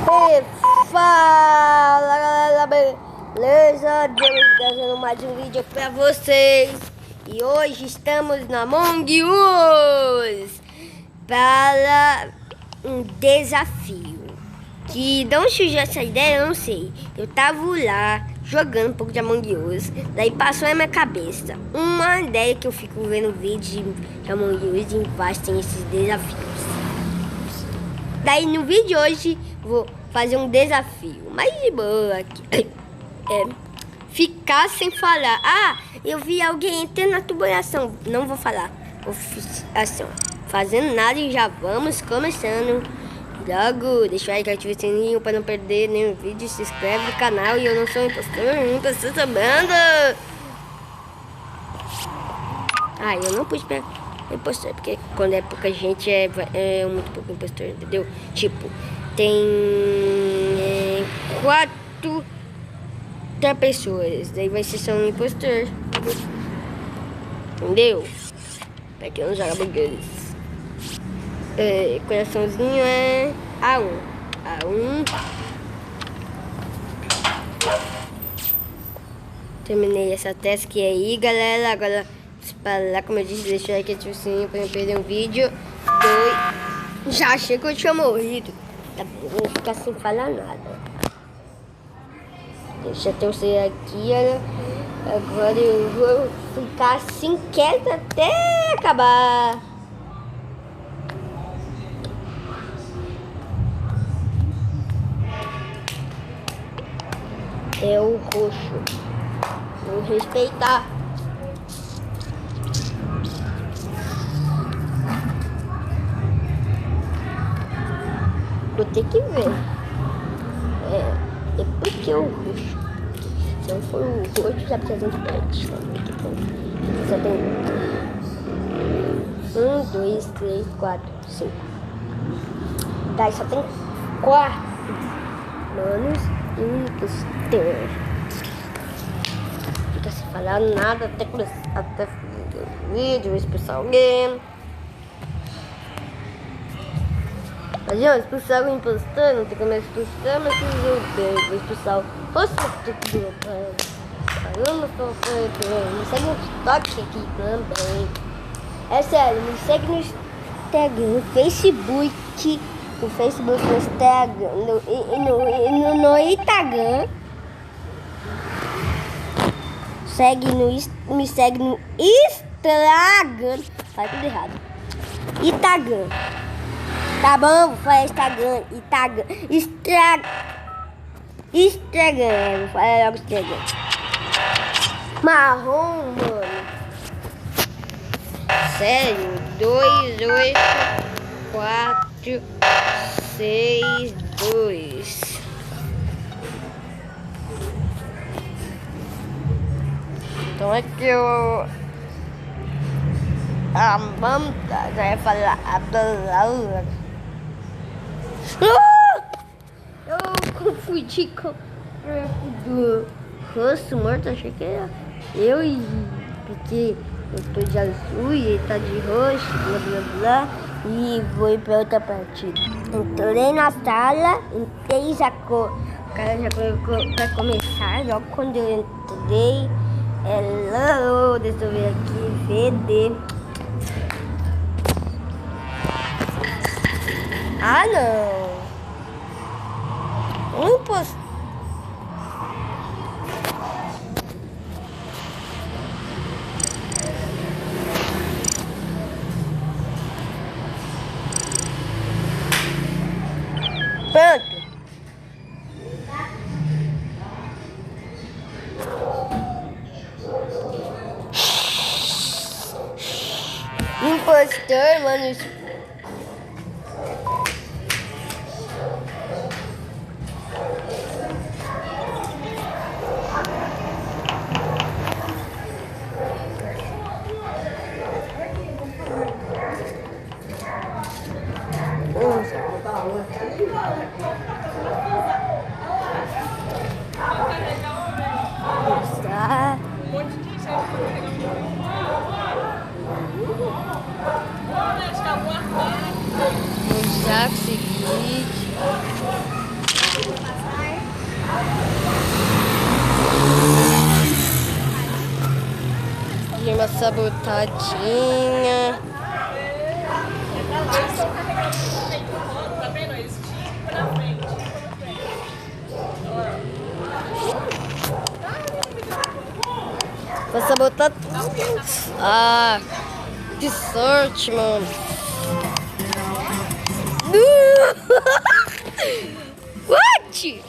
E fala galera, beleza? Estamos trazendo mais um vídeo pra vocês. E hoje estamos na Among Us para um desafio. Que de onde surgiu essa ideia, eu não sei. Eu tava lá jogando um pouco de Among Us. Daí passou na minha cabeça uma ideia que eu fico vendo vídeos de Among Us e embaixo tem esses desafios. Daí no vídeo de hoje vou fazer um desafio mais de boa aqui. Ficar sem falar. Ah, eu vi alguém entrando na tubulação. Não vou falar. Vou assim, fazendo nada e já vamos começando. Logo, deixa o like, ativa o sininho para não perder nenhum vídeo. Se inscreve no canal e eu não sou um impostor, não precisa sabendo. Ah, eu não pus pra impostor, porque quando é pouca gente é muito pouco impostor, entendeu? Tipo, tem 4 pessoas, daí vai ser só um impostor, entendeu? Pra quem não joga bugs. Coraçãozinho é A1. Terminei essa task aí, galera. Agora, para lá, como eu disse, deixa o like, ativa o sininho pra não perder um vídeo. Já achei que eu tinha morrido. Tá bom, vou ficar sem falar nada. Deixa eu torcer aqui, olha. Agora eu vou ficar assim quieto até acabar. É o roxo. Vou respeitar. Vou ter que ver. É porque o roxo. Se não for o roxo, já precisa de pet. Só tem 1, 2, 3, 4, 5. Daí só tem 4 manos e um impostor. Fica sem falar nada até começar o vídeo, vou expulsar alguém. Mas já expulsar o impostor, não tem como expulsar, mas vou expulsar o rosto. Caramba, me segue no TikTok aqui também. É sério, me segue no Instagram, no Facebook, no Instagram, no Instagram. Me segue no Instagram. Faz tudo errado. Instagram. Tá bom? Vou falar Instagram. Instagram. Vou falar logo Instagram. Marrom, mano. Sério. 2, 8, 4, 6, 2. Então é que eu... A Manta já ia falar a palavra. Eu confundi com do rosto morto, achei que era eu porque eu tô de azul e ele tá de roxo, blá blá blá, e vou ir pra outra partida. Entrei na sala, entrei já o cara já colocou pra começar, logo quando eu entrei, hello, deixa eu ver aqui, VD. Ah, não. Um impostor. Pronto. Impostor, mano. Já, seguinte. Dei uma sabotadinha. Tá vendo? Estica pra frente. Vou sabotar tudo. Ah, que sorte, mano. What?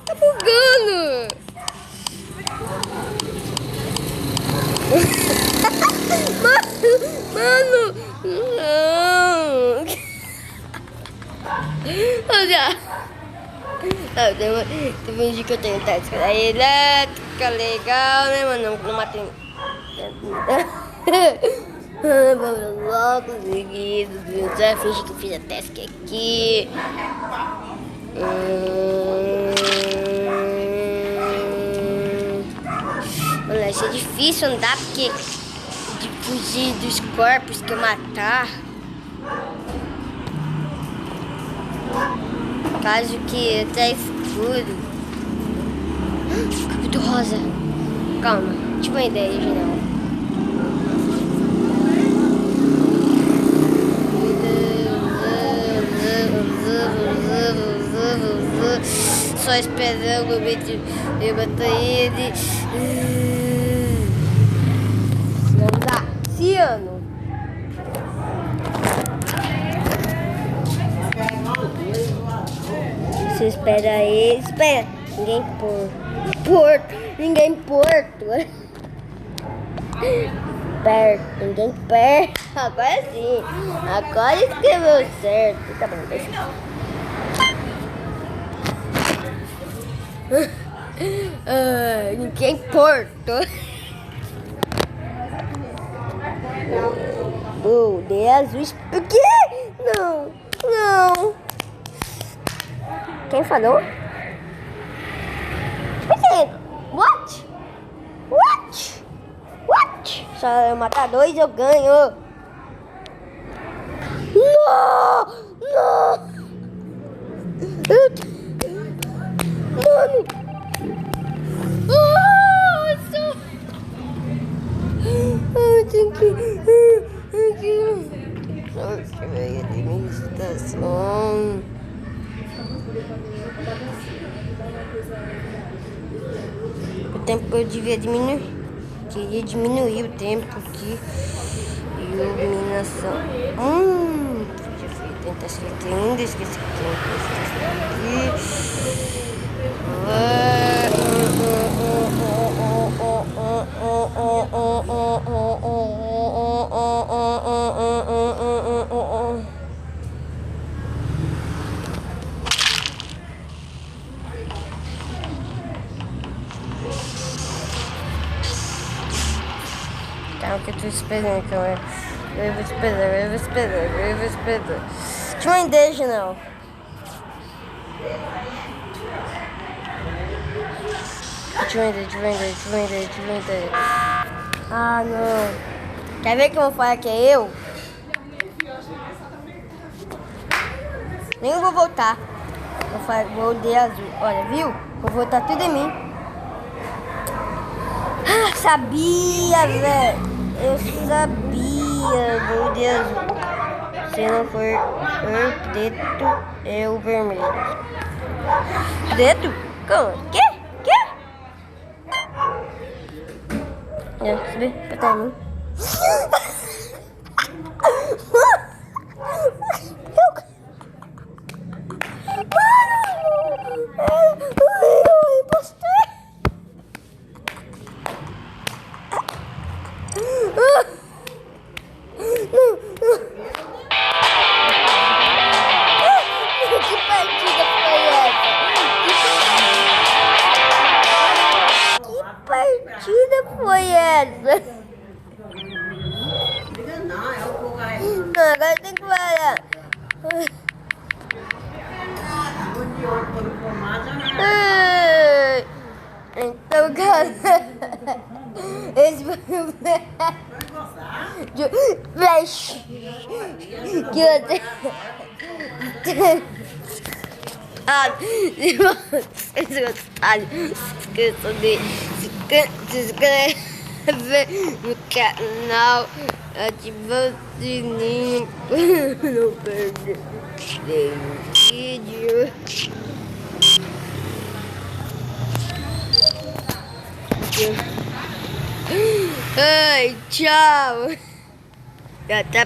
Tá bugando. Mano, não. Olha. Teve um dia que eu tenho tática elétrica, legal, né, mano? Não matei. Vamos logo, seguidos. Já fingi que eu fiz a task aqui. Mano, vai ser difícil andar porque de fugir dos corpos que eu matar. Caso que tá escuro. Capítulo rosa. Calma, tive uma ideia, geral. Só esperando o momento eu matar ele. Vamos lá, Ciano. Você espera ele. Espera. Ninguém porto. Ninguém porto. Perto. Ninguém perto. Agora sim. Agora escreveu certo. Tá bom, deixa. Ninguém porto. De azul. Por quê? Não. Não. Quem falou? What? What? What? Só eu matar dois eu ganho. Não! Não! Mano! Nossa! Eu tenho que... Nossa, velho, a administração. O tempo eu devia diminuir. Queria diminuir o tempo aqui. Iluminação. Podia tentar esquecer ainda. Esqueci que tem aqui. Calma que eu tô esperando, calma. Eu vou esperar. Tinha uma ideia, não. Tinha uma ideia. Ah, não. Quer ver que eu vou falar que é eu? Nem vou voltar. Vou de azul. Olha, viu? Vou voltar tudo em mim. Ah, sabia, velho. Eu sabia. Vou de azul. Se não for o preto, é o vermelho. Preto? Como? Quê? Subir pra trás. Foi essa? Não, agora tem que parar. Então, galera, esse foi o flash que eu Se vocês gostaram, esqueçam de se inscrever no canal, ativar o sininho para não perder nenhum vídeo. Ai, tchau. Até